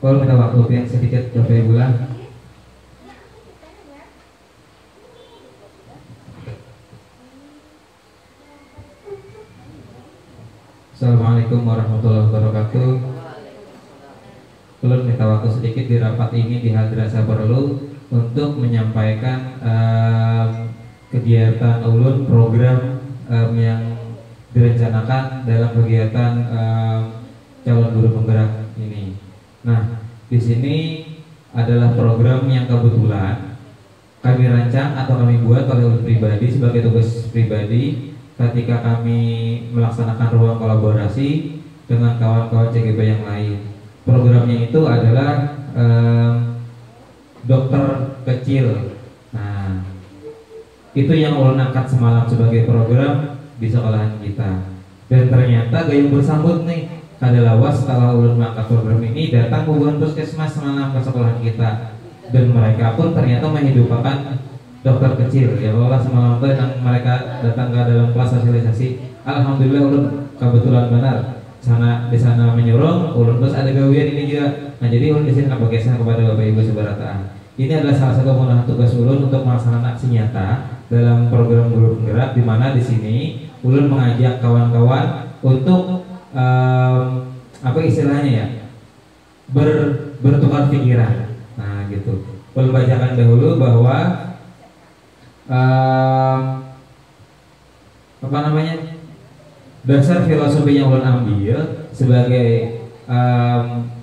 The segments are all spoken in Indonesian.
Kalau minta waktu yang sedikit Bapak Ibu lah. Assalamualaikum warahmatullahi wabarakatuh. Ulun minta waktu sedikit di rapat ini di Hadrasah perlu untuk menyampaikan kegiatan ulun, program yang direncanakan dalam kegiatan calon guru penggerak ini. Nah, di sini adalah program yang kebetulan kami rancang atau kami buat oleh ulun pribadi sebagai tugas pribadi ketika kami melaksanakan ruang kolaborasi dengan kawan-kawan CGB yang lain. Programnya itu adalah dokter kecil. Nah, itu yang ulun angkat semalam sebagai program di sekolahan kita. Dan ternyata gayung bersambut nih, kadalawas setelah ulun mengangkat program ini datang hubungan puskesmas semalam ke sekolahan kita. Dan mereka pun ternyata menghidupkan dokter kecil. Ya Allah, semalam itu yang mereka datang ke dalam kelas sosialisasi. Alhamdulillah ulun kebetulan benar di sana menyuruh ulun terus ada gawian ini juga. Nah, jadi ulun di sini ngabagesna kepada Bapak Ibu sebarataan. Ini adalah salah satu pemenuhan tugas ulun untuk melaksanakan aksi nyata dalam program guru penggerak, di mana di sini ulun mengajak kawan-kawan untuk apa istilahnya ya, bertukar pikiran. Nah, gitu. Ulun bacakan dahulu bahwa apa namanya, dasar filosofi yang ulun ambil sebagai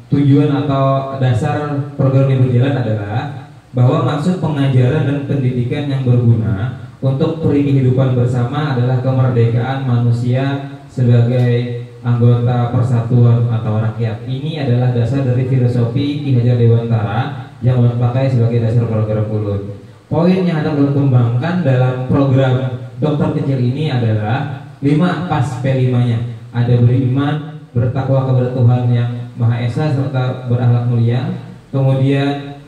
tujuan atau dasar program ini berjalan adalah bahwa maksud pengajaran dan pendidikan yang berguna untuk peri kehidupan bersama adalah kemerdekaan manusia sebagai anggota persatuan atau rakyat. Ini adalah dasar dari filosofi Ki Hajar Dewantara yang ulun pakai sebagai dasar program ulun. Poin yang akan ulun kembangkan dalam program dokter kecil ini adalah 5 pas P5-nya. Ada beriman, bertakwa kepada Tuhan yang Maha Esa serta berakhlak mulia. Kemudian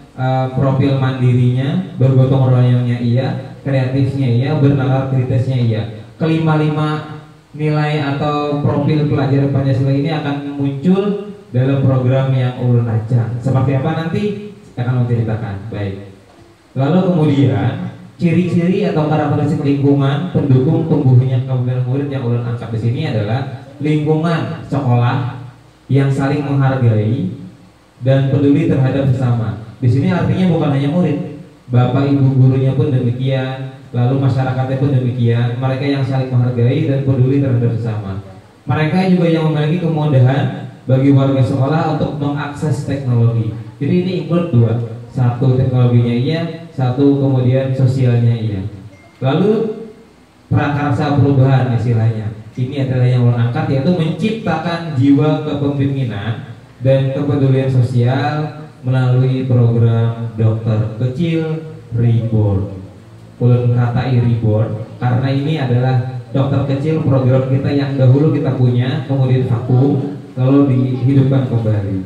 profil mandirinya, bergotong royongnya iya, kreatifnya iya, bernalar kritisnya iya. Kelima-lima nilai atau profil pelajar Pancasila ini akan muncul dalam program yang ulun rancang. Seperti apa nanti akan menceritakan. Baik. Lalu kemudian ciri-ciri atau karakteristik lingkungan pendukung tumbuhnya kaum murid yang ulun angkat di sini adalah lingkungan sekolah yang saling menghargai dan peduli terhadap sesama. Di sini artinya bukan hanya murid, bapak ibu gurunya pun demikian, lalu masyarakatnya pun demikian. Mereka yang saling menghargai dan peduli terhadap sesama. Mereka juga yang memiliki kemudahan bagi warga sekolah untuk mengakses teknologi. Jadi ini include 2, satu teknologinya iya, satu kemudian sosialnya iya. Lalu prakarsa perubahan istilahnya. Ini adalah yang ulun angkat, yaitu menciptakan jiwa kepemimpinan dan kepedulian sosial melalui program dokter kecil reborn. Ulun katai reborn karena ini adalah dokter kecil program kita yang dahulu kita punya, kemudian vakum, lalu dihidupkan kembali.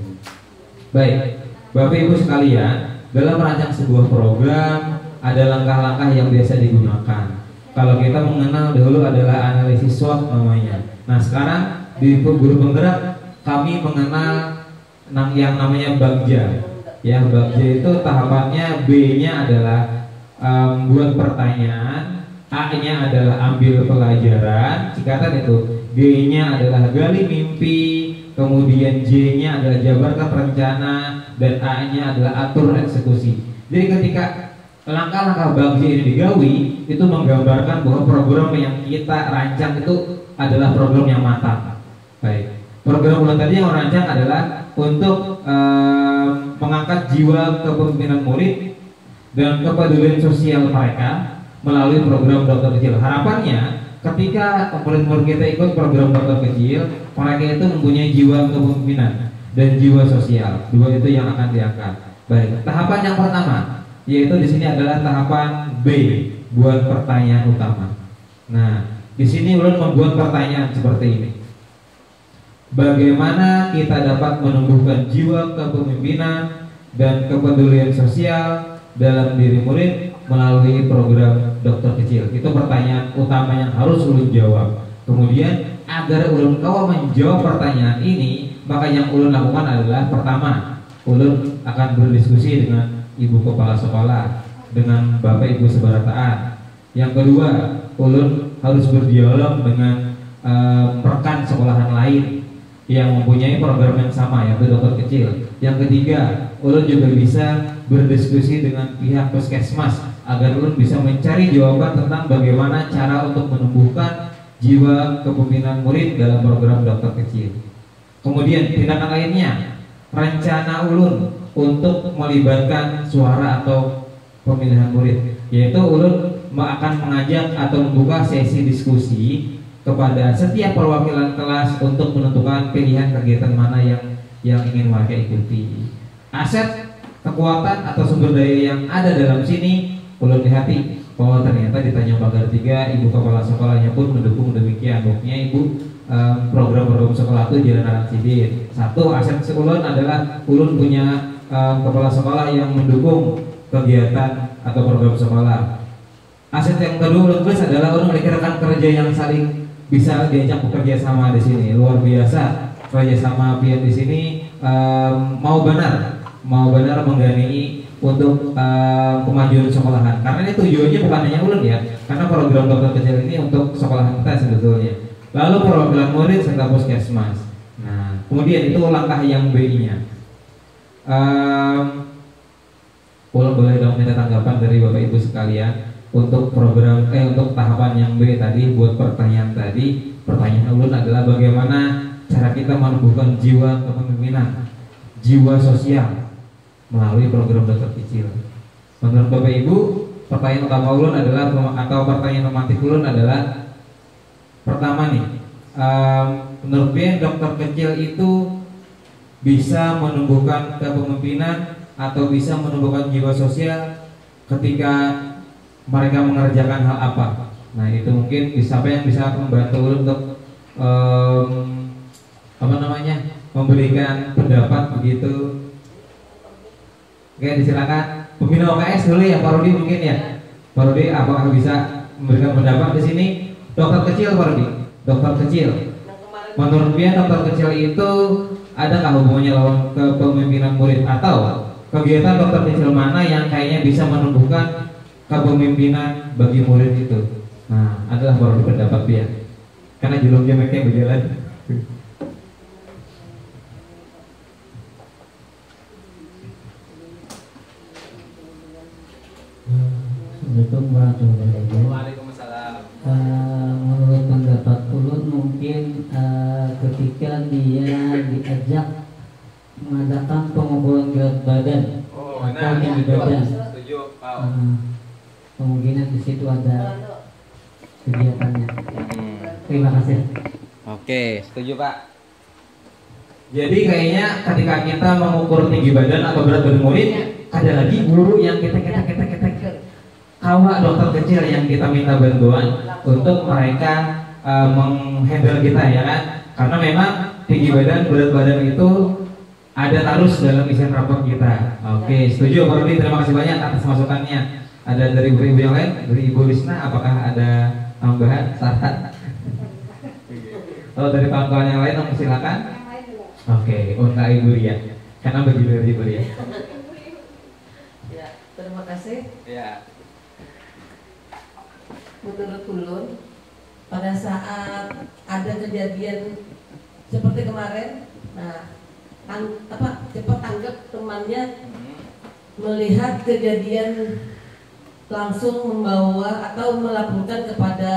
Baik, Bapak Ibu sekalian, dalam merancang sebuah program ada langkah-langkah yang biasa digunakan. Kalau kita mengenal dahulu adalah analisis SWOT namanya. Nah, sekarang di guru penggerak kami mengenal yang namanya Bagja. Ya, Bagja itu tahapannya, B-nya adalah buat pertanyaan, A-nya adalah ambil pelajaran, singkatan itu. G-nya adalah gali mimpi, kemudian J-nya adalah jabarkan rencana, dan A-nya adalah atur eksekusi. Jadi ketika langkah-langkah Bagja ini digawi, itu menggambarkan bahwa program yang kita rancang itu adalah program yang matang. Baik, program bulan tadi yang rancang adalah untuk mengangkat jiwa kepemimpinan murid dan kepedulian sosial mereka melalui program dokter kecil. Harapannya ketika murid-murid kita ikut program dokter kecil, mereka itu mempunyai jiwa kepemimpinan dan jiwa sosial. 2 itu yang akan diangkat. Baik, tahapan yang pertama yaitu di sini adalah tahapan B, buat pertanyaan utama. Nah, di sini ulun membuat pertanyaan seperti ini. Bagaimana kita dapat menumbuhkan jiwa kepemimpinan dan kepedulian sosial dalam diri murid melalui program dokter kecil? Itu pertanyaan utama yang harus ulun jawab. Kemudian agar ulun kau menjawab pertanyaan ini, maka yang ulun lakukan adalah pertama, ulun akan berdiskusi dengan ibu kepala sekolah, dengan bapak ibu sebarataan. Yang kedua, ulun harus berdialog dengan rekan sekolahan lain yang mempunyai program yang sama, yaitu dokter kecil. Yang ketiga, ulun juga bisa berdiskusi dengan pihak puskesmas agar ulun bisa mencari jawaban tentang bagaimana cara untuk menumbuhkan jiwa kepemimpinan murid dalam program dokter kecil. Kemudian tindakan lainnya, rencana ulun untuk melibatkan suara atau pemilihan murid, yaitu ulun akan mengajak atau membuka sesi diskusi kepada setiap perwakilan kelas untuk menentukan pilihan kegiatan mana yang ingin mereka ikuti. Aset, kekuatan atau sumber daya yang ada dalam sini ulun lihati bahwa ternyata di Tanjung Pagar 3 ibu kepala sekolahnya pun mendukung demikian. Buktinya ibu program-program sekolah itu jalan arah sidin. Satu, aset ulun adalah ulun punya kepala sekolah yang mendukung kegiatan atau program sekolah. Aset yang kedua ulun plus adalah ulun memiliki rekan kerja yang saling bisa diajak bekerja sama di sini. Luar biasa kerja sama pihak di sini, mau benar menggani untuk kemajuan sekolahan. Karena ini tujuannya bukan hanya ulun ya, karena program dokter kecil ini untuk sekolahan kita sebetulnya. Lalu perwakilan murid serta puskesmas. Nah, kemudian itu langkah yang B-nya. Ulun boleh dong minta tanggapan dari Bapak Ibu sekalian untuk program untuk tahapan yang B tadi. Buat pertanyaan tadi, pertanyaan ulun adalah bagaimana cara kita menumbuhkan jiwa kepemimpinan, jiwa sosial melalui program dokter kecil. Menurut Bapak Ibu, pertanyaan utama ulun adalah atau pertanyaan normatif ulun adalah pertama nih, menurut B dokter kecil itu bisa menumbuhkan kepemimpinan atau bisa menumbuhkan jiwa sosial ketika mereka mengerjakan hal apa? Nah, itu mungkin siapa yang bisa membantu ulun untuk memberikan pendapat begitu. Oke, disilakan pembina OKS dulu ya, Pak Rudi mungkin ya. Pak Rudi, apakah bisa memberikan pendapat di sini? Dokter kecil, Pak Rudi. Dokter kecil. Menurut dia dokter kecil itu adakah hubungannya lawan kepemimpinan murid, atau kegiatan dokter kecil mana yang kayaknya bisa menumbuhkan kepemimpinan bagi murid itu? Nah, adalah Pak Rudi pendapat dia. Karena julung jameknya berjalan. Assalamualaikum warahmatullahi wabarakatuh. Waalaikumsalam. Menurut pendapat ulun mungkin ketika dia diajak mengadakan pengukuran berat badan atau tinggi badan, kemungkinan di situ ada kegiatannya. Terima kasih. Oke, setuju Pak. Jadi kayaknya ketika kita mengukur tinggi badan atau berat badan murid, ada lagi guru yang kita kawak dokter kecil yang kita minta bantuan untuk mereka menghandle kita, ya kan? Karena memang tinggi badan, berat badan itu ada terus dalam isian rapor kita. Oke, setuju Pak Rudi, terima kasih banyak atas masukannya. Ada dari ibu-ibu yang lain, dari Ibu Risna, apakah ada tambahan saran? Kalau dari kawan-kawan yang lain, silakan. Oke, untuk Ibu Ria, karena bagi dari Ibu Ria. Ya, terima kasih. Ya. Menurut ulun, pada saat ada kejadian seperti kemarin, nah cepat tanggap temannya melihat kejadian, langsung membawa atau melaporkan kepada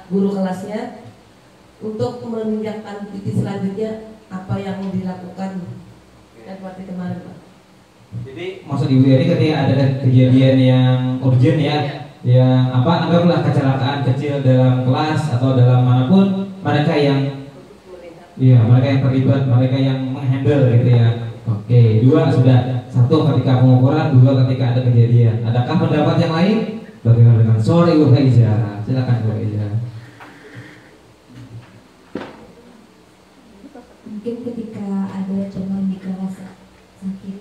guru kelasnya untuk menindakkan titik selanjutnya apa yang dilakukan seperti kemarin, Pak. Jadi maksud Ibu Eri ketika ada kejadian yang urgent ya, yang anggaplah kecelakaan kecil dalam kelas atau dalam manapun, mereka yang mereka yang terlibat, mereka yang menghandle gitu ya. Oke, 2 sudah. 1 ketika pengukuran, 2 ketika ada kejadian. Adakah pendapat yang lain? Bagaimana dengan sore Ibu Faiza? Silakan Ibu Faiza. Mungkin ketika ada teman di kelas sakit,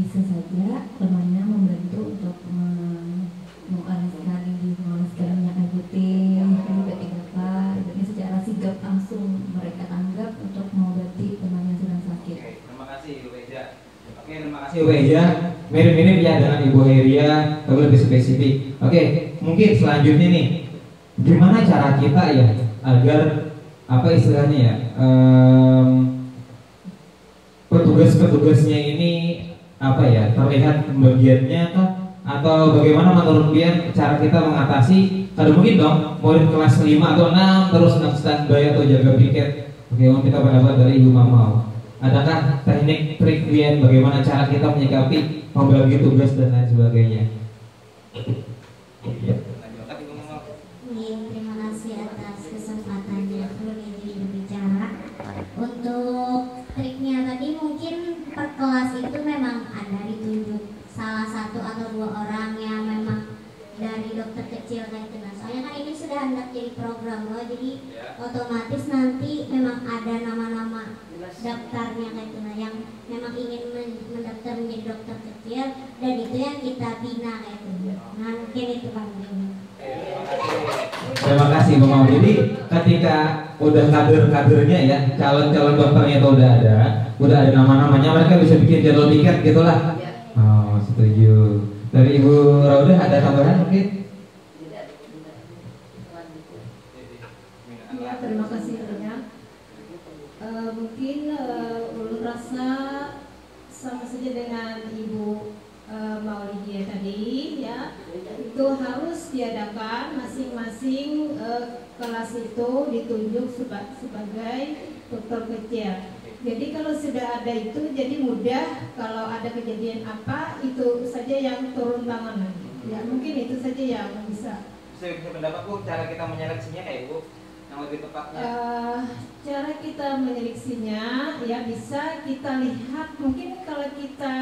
bisa saja temannya membantu untuk mengoleskan minyak air putih, jadi secara sigap langsung mereka anggap untuk mengobati teman yang sedang sakit. ya, mirip-mirip ya dengan Ibu Heria, tapi lebih spesifik. Oke, mungkin selanjutnya nih, gimana cara kita ya agar apa istilahnya ya, petugas-petugasnya ini apa ya, terlihat pembagiannya kah? Atau bagaimana menurut Pian cara kita mengatasi? Ada mungkin dong murid kelas 5 atau 6 terus standby atau jaga piket. Oke, kita pendapat dari Ibu Mamau. Adakah teknik trik Pian bagaimana cara kita menyikapi membagi tugas dan lain sebagainya? Terima kasih atas kesempatannya izin berbicara. Untuk triknya tadi mungkin per kelas itu memang ada ditunjuk salah satu atau 2 orang yang memang dari dokter kecil kayak itu. Nah, soalnya kan ini sudah hendak jadi program loh, jadi otomatis nanti memang ada nama-nama daftarnya kayak itu. Nah, yang memang ingin mendaftar menjadi dokter kecil dan itu yang kita bina kayak itu. Nah, mungkin itu Bang. Terima kasih Bang Mau. Jadi ketika udah kader-kadernya ya, calon-calon dokternya itu udah ada nama-namanya, mereka bisa bikin jadwal piket gitulah. Oh, setuju. Dari Ibu Raudah ada tambahan mungkin? Ya, terima kasih banyak. Mungkin ulun rasa sama saja dengan Ibu Maulidia tadi ya, itu harus diadakan masing-masing kelas itu ditunjuk sebagai dokter kecil. Jadi kalau sudah ada itu jadi mudah, kalau ada kejadian apa itu saja yang turun tangan lagi. Ya mungkin itu saja yang bisa. Bisa pendapat Bu, cara kita menyeleksinya kayak Bu, yang lebih tepatnya. Cara kita menyeleksinya ya bisa kita lihat, mungkin kalau kita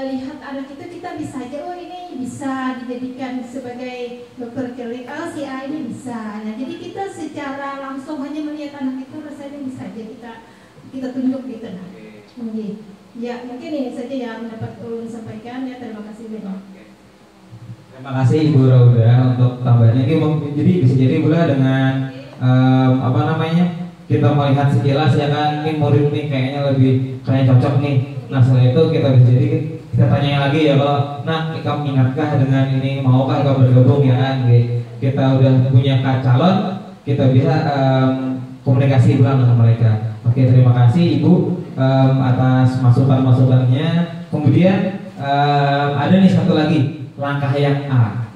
lihat anak itu kita bisa aja, oh ini bisa dijadikan sebagai dokter kecil, si A ini bisa. Nah jadi kita secara langsung hanya melihat anak itu rasanya bisa aja kita tunjuk gitu. Nah, ya mungkin ini saja yang dapat ulun sampaikan ya. Terima kasih banyak. Terima kasih Ibu Rauda untuk tambahannya. Jadi bisa jadi pula dengan apa namanya, kita melihat sekilas ya kan, ini murid nih kayaknya lebih cocok nih. Nah setelah itu kita bisa jadi kita tanya lagi ya, kalau nah kamu ingatkah dengan ini, maukah kamu bergabung ya kan? Kita udah punya calon, kita bisa komunikasi ulang dengan mereka. Oke, terima kasih Ibu atas masukan-masukannya. Kemudian ada nih satu lagi, langkah yang A.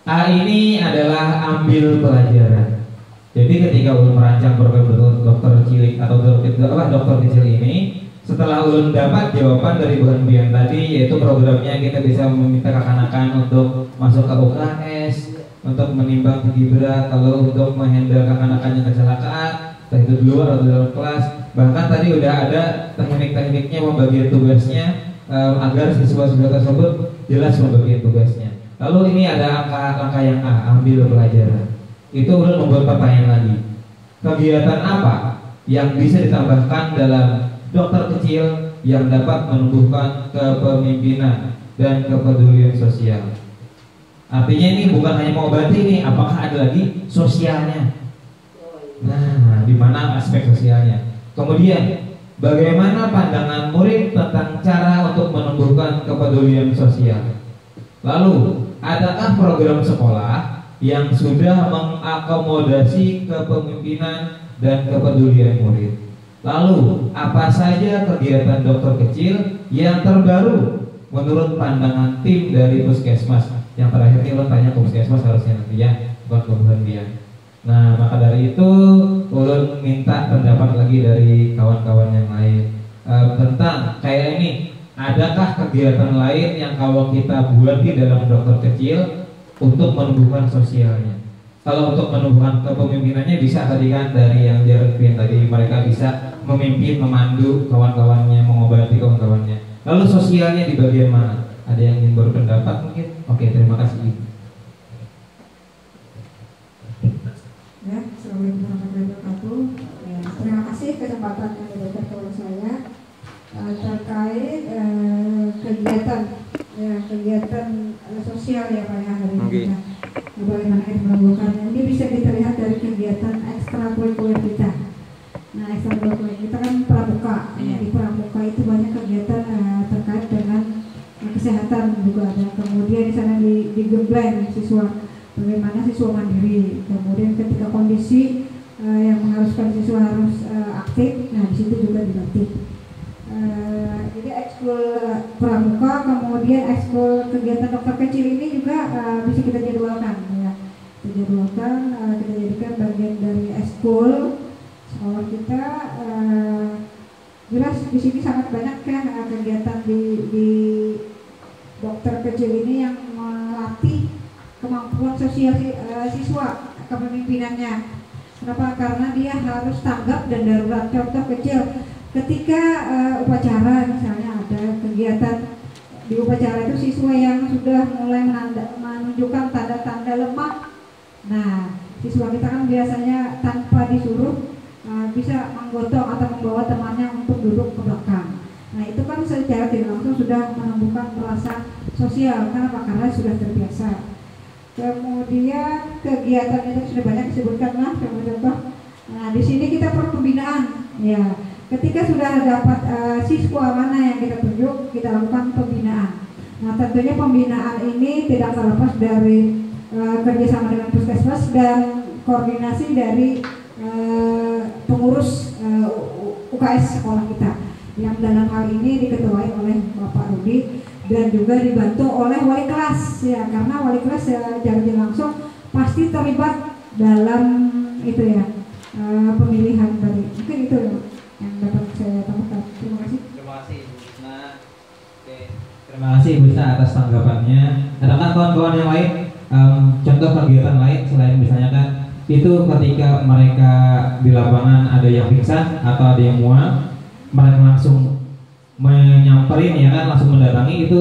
A ini adalah ambil pelajaran. Jadi ketika ulun merancang program dokter cilik atau dokter kecil ini, setelah ulun dapat jawaban dari Bu Bian tadi, yaitu programnya kita bisa meminta kekanakan untuk masuk ke UKS, untuk menimbang tinggi berat, kalau untuk menghandle kekanakan yang kecelakaan, entah itu di luar atau di dalam kelas. Bahkan tadi udah ada teknik-tekniknya pembagian tugasnya, agar siswa-siswa tersebut jelas pembagian tugasnya. Lalu ini ada langkah yang A, ambil pelajaran. Itu ulun membuat pertanyaan lagi, kegiatan apa yang bisa ditambahkan dalam dokter kecil yang dapat menumbuhkan kepemimpinan dan kepedulian sosial? Artinya ini bukan hanya mengobati nih, apakah ada lagi sosialnya? Nah, di mana aspek sosialnya? Kemudian, bagaimana pandangan murid tentang cara untuk menumbuhkan kepedulian sosial? Lalu, adakah program sekolah yang sudah mengakomodasi kepemimpinan dan kepedulian murid? Lalu, apa saja kegiatan dokter kecil yang terbaru menurut pandangan tim dari Puskesmas? Yang terakhir ini lo tanya ke Puskesmas harusnya nanti ya, buat kebutuhan dia. Nah, maka dari itu ulun minta pendapat lagi dari kawan-kawan yang lain tentang kayak ini. Adakah kegiatan lain yang kalau kita buat di dalam dokter kecil untuk menumbuhkan sosialnya? Kalau untuk menumbuhkan kepemimpinannya bisa tadi kan dari yang diarepin tadi, mereka bisa memimpin, memandu kawan-kawannya, mengobati kawan-kawannya. Lalu sosialnya di bagian mana? Ada yang ingin berpendapat mungkin? Oke, terima kasih. Ya, Assalamualaikum warahmatullahi wabarakatuh. Ya, terima kasih kesempatan yang diberikan kepada saya terkait kegiatan sosial ya Pak ya, hari ini kita bagaimana kita melakukannya. Ini bisa kita lihat dari kegiatan ekstrakurikuler kita. Nah, ekstrakurikuler kita kan pramuka. Ya, di pramuka itu banyak kegiatan kesehatan juga ada. Kemudian di sana digembleng siswa, bagaimana siswa mandiri. Kemudian ketika kondisi yang mengharuskan siswa harus aktif, nah di situ juga dilatih. Jadi ekskul pramuka, kemudian ekskul kegiatan dokter kecil ini juga bisa kita jadwalkan, ya. Kita jadikan bagian dari ekskul sekolah kita. Jelas di sini sangat banyak kan kegiatan di dokter kecil ini yang melatih kemampuan sosial siswa, kepemimpinannya. Kenapa? Karena dia harus tanggap dan darurat. Contoh kecil, ketika upacara misalnya ada kegiatan di upacara itu siswa yang sudah mulai menunjukkan tanda-tanda lemah. Nah, siswa kita kan biasanya tanpa disuruh bisa menggotong atau membawa temannya untuk duduk ke belakang. Nah, itu kan secara tidak langsung sudah menumbuhkan rasa sosial. Kenapa? Karena sudah terbiasa. Kemudian kegiatan itu sudah banyak disebutkan lah, contoh-contoh. Nah, di sini kita perlu pembinaan. Ya, ketika sudah dapat siswa mana yang kita tunjuk, kita lakukan pembinaan. Nah, tentunya pembinaan ini tidak terlepas dari kerjasama dengan puskesmas dan koordinasi dari pengurus UKS sekolah kita, yang dalam hal ini diketuai oleh Bapak Rudi dan juga dibantu oleh wali kelas, ya, karena wali kelas secara langsung pasti terlibat dalam itu ya, pemilihan tadi. Mungkin itu yang dapat saya tambahkan. Terima kasih. Terima kasih Ibu Isna. Oke. Terima kasih Ibu Isna atas tanggapannya. Adakah kawan-kawan yang lain contoh kegiatan lain selain misalnya kan itu ketika mereka di lapangan ada yang pingsan atau ada yang mual, mereka langsung menyamperin, ya kan, langsung mendatangi, itu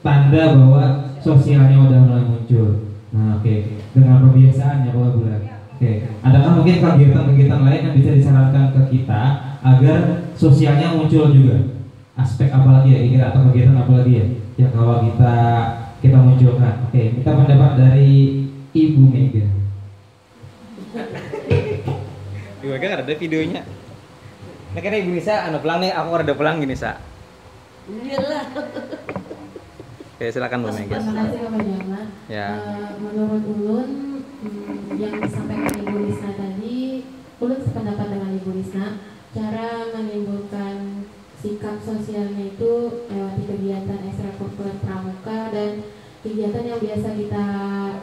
tanda bahwa sosialnya udah mulai muncul. Nah, oke. Dengan pembiasaan ya Pak Bulan. Oke. Adakah mungkin kegiatan-kegiatan lain yang bisa disarankan ke kita agar sosialnya muncul juga? Aspek apa lagi ya kira, atau kegiatan apa lagi ya yang kalau kita munculkan? Oke, kita pendapat dari Ibu Mega. Ibu Mega ada videonya. Nah, kira Ibu Nisa anu pulang nih, aku ada pulang gini, Sa. Iyalah. Oke, silakan Bu Mega. Terima kasih Bapak Jama. Ya. Menurut Ulun yang disampaikan Ibu Risna tadi, Ulun sependapat dengan Ibu Risna. Cara menimbulkan sikap sosialnya itu lewat kegiatan ekstrakurikuler pramuka dan kegiatan yang biasa kita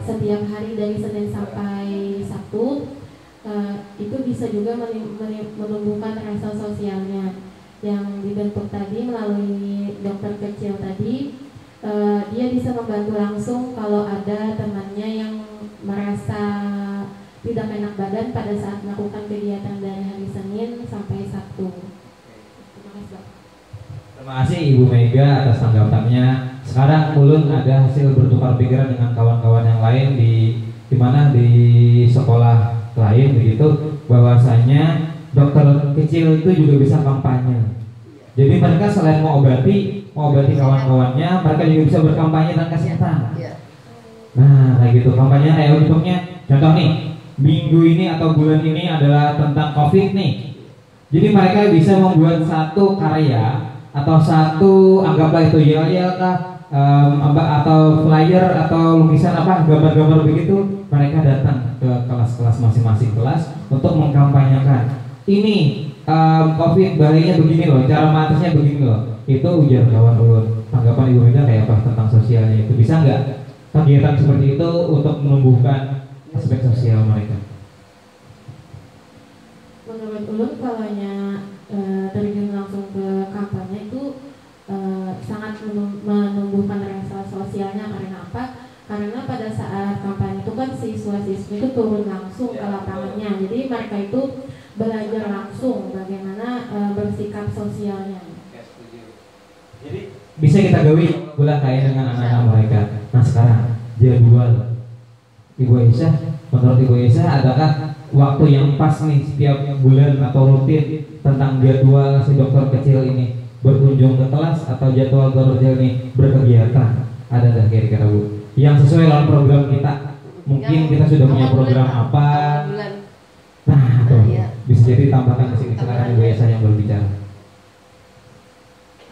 setiap hari dari Senin sampai Sabtu. Itu bisa juga menumbuhkan rasa sosialnya yang dibentuk tadi melalui dokter kecil tadi. Dia bisa membantu langsung kalau ada temannya yang merasa tidak enak badan pada saat melakukan kegiatan dari hari Senin sampai Sabtu. Terima kasih, Pak. Terima kasih Ibu Mega atas tanggapannya. Sekarang Ulun ada hasil bertukar pikiran dengan kawan-kawan yang lain di mana di sekolah lain begitu, bahwasanya dokter kecil itu juga bisa kampanye. Jadi mereka selain mau obati kawan-kawannya, mereka juga bisa berkampanye tentang kesehatan. Nah, kayak gitu kampanye kayak untungnya. Contoh nih, minggu ini atau bulan ini adalah tentang COVID nih. Jadi mereka bisa membuat satu karya atau satu, anggaplah itu yel-yel kah, atau flyer atau lukisan apa, gambar-gambar begitu. Mereka datang ke kelas-kelas masing-masing kelas untuk mengkampanyekan ini COVID bahayanya begini loh, cara mengatasinya begini loh. Itu ujar kawan Ulun. Tanggapan Ibu Mega kayak apa tentang sosialnya itu? Bisa nggak kegiatan seperti itu untuk menumbuhkan aspek sosial mereka? Menurut Ulun kalaunya terjun langsung ke kampanye itu sangat menumbuhkan rasa sosialnya. Karena apa? Karena pada saat kampanye itu kan siswa-siswi itu turun langsung ke lapangannya. Jadi mereka itu belajar langsung bagaimana bersikap sosialnya. Jadi bisa kita gawi bulan kayak dengan anak-anak mereka. Nah sekarang jadwal Ibu Aisyah, menurut Ibu Aisyah adakah waktu yang pas nih setiap bulan atau rutin tentang jadwal si dokter kecil ini berkunjung ke kelas atau jadwal dokter kecil ini berkegiatan? Ada nggak kira-kira Bu? Yang sesuai dengan program kita? Mungkin kita sudah punya program apa? Nah, tuh, bisa jadi tambahkan ke sini. Sekarang Ibu Aisyah yang berbicara.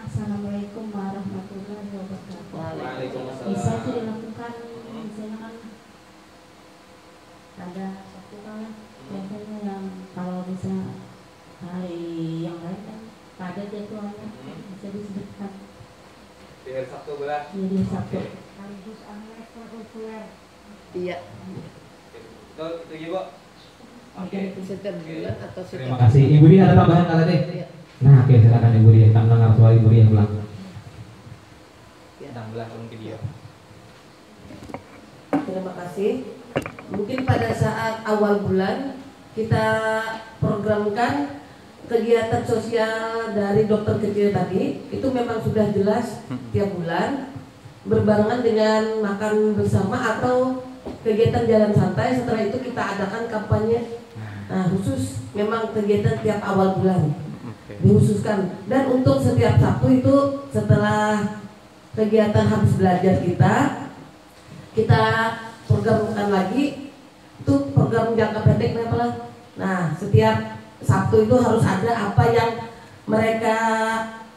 Assalamualaikum warahmatullahi wabarakatuh. bisa itu dilakukan, misalnya kan ada satu kan biasanya yang kalau bisa hari yang lain kan ada jadwalnya bisa disebutkan Di hari Sabtu belah. ya di Sabtu. Sekaligus ekstrakurikuler. Iya. Itu juga. Oke. Setiap bulan atau Terima kasih. Ibu Dia ada tambahan kata deh. Iya. Nah, oke, silakan Ibu Dia. Kang dengar suara Ibu Dia pulang. Sedang belah turun video. Terima kasih. Mungkin pada saat awal bulan kita programkan kegiatan sosial dari dokter kecil tadi itu memang sudah jelas tiap bulan berbarengan dengan makan bersama atau kegiatan jalan santai. Setelah itu kita adakan kampanye khusus memang kegiatan tiap awal bulan dikhususkan. Dan untuk setiap Sabtu itu setelah kegiatan habis belajar kita programkan lagi itu program jangka pendek apa. Nah, setiap Sabtu itu harus ada apa yang mereka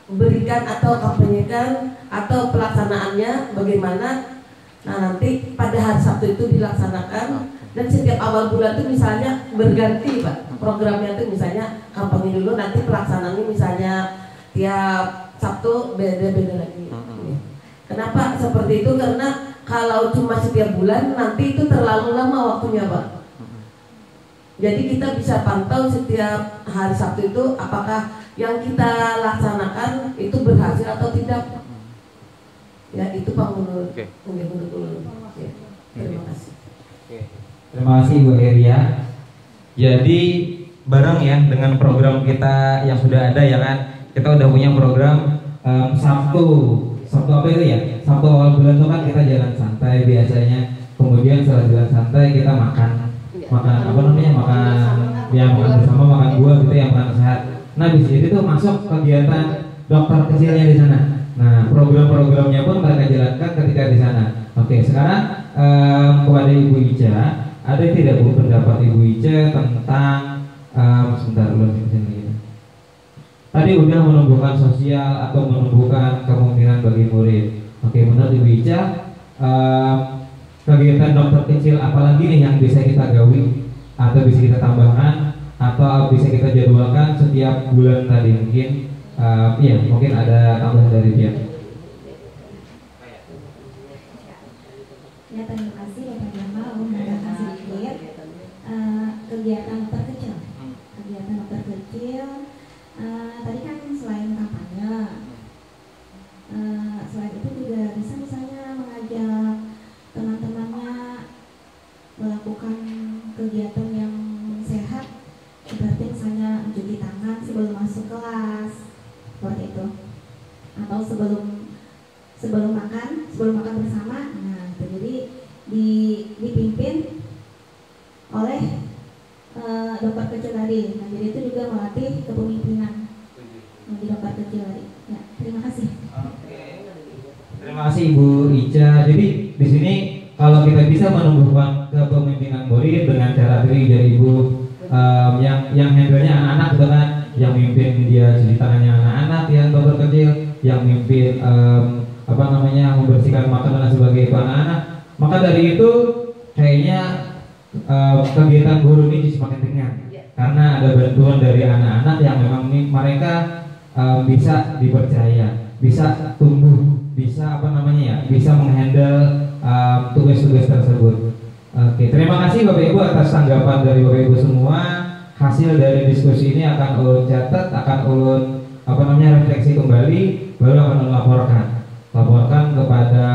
berikan atau kampanyekan atau pelaksanaannya bagaimana. Nah, nanti pada hari Sabtu itu dilaksanakan dan setiap awal bulan itu misalnya berganti Pak. Programnya itu misalnya kampanye dulu, nanti pelaksanaannya misalnya tiap Sabtu beda-beda lagi. Kenapa seperti itu? Karena kalau cuma setiap bulan nanti itu terlalu lama waktunya Pak. Jadi kita bisa pantau setiap hari Sabtu itu apakah yang kita laksanakan itu berhasil atau tidak. Ya itu Pak menurut. Oke. Ya, terima kasih. Oke. Terima kasih Bu Heria. Jadi bareng ya dengan program kita yang sudah ada ya kan. Kita udah punya program Sabtu apa itu ya? Sabtu awal bulan itu kan kita jalan santai biasanya. Kemudian setelah jalan santai kita makan apa namanya makan bersama, makan buah gitu ya, makan sehat. Nah di situ tuh masuk kegiatan dokter kecilnya di sana. Nah program-programnya pun mereka jalankan ketika di sana. Oke, sekarang kepada Ibu Ica, ada tidak Bu pendapat Ibu Ica tentang sebentar ulang sini. Tadi udah menumbuhkan sosial atau menumbuhkan kemungkinan bagi murid. Oke, menurut Ibu Ica kegiatan dokter kecil apalagi nih yang bisa kita gawi atau bisa kita tambahkan atau bisa kita jadwalkan setiap bulan tadi mungkin mungkin ada tambahan dari dia. Ya terima kasih Bapak Jamal menambahkan sedikit kegiatan dokter kecil. Kegiatan dokter kecil tadi kan selain kampanye, selain itu juga bisa misalnya mengajak teman-temannya melakukan kegiatan yang sehat, seperti misalnya mencuci tangan sebelum masuk kelas, seperti itu, atau sebelum makan bersama. Nah, itu jadi dipimpin oleh dokter kecil tadi. Nah, jadi itu juga melatih kepemimpinan di dokter kecil tadi. Ya, terima kasih. Terima kasih Ibu Ica. Jadi di sini kalau kita bisa menumbuhkan kepemimpinan murid dengan cara dari Ibu yang handle-nya anak-anak gitu kan, yang mimpin dia cuci tangannya anak-anak yang dokter kecil, yang mimpin membersihkan makanan dan sebagainya itu anak-anak. Maka dari itu kayaknya kegiatan guru ini semakin ringan karena ada bantuan dari anak-anak yang memang mereka bisa dipercaya, bisa tumbuh, bisa bisa menghandle tugas-tugas tersebut. Oke, terima kasih Bapak Ibu atas tanggapan dari Bapak Ibu semua. Hasil dari diskusi ini akan ulun catat, akan ulun refleksi kembali, baru akan ulun laporkan kepada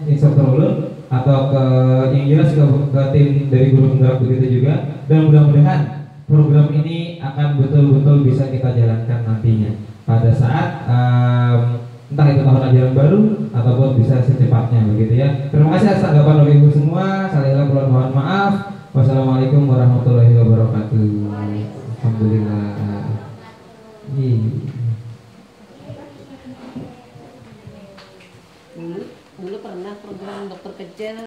instruktur ulun atau yang jelas ke tim dari guru penggerak begitu juga. Dan mudah-mudahan program ini akan betul-betul bisa kita jalankan nantinya pada saat entah itu tahun ajaran baru ataupun bisa secepatnya begitu ya. Terima kasih atas tanggapan Bapak Ibu semua. Saya mohon maaf. Wassalamualaikum warahmatullahi wabarakatuh. Alhamdulillah. Dulu pernah program dokter kecil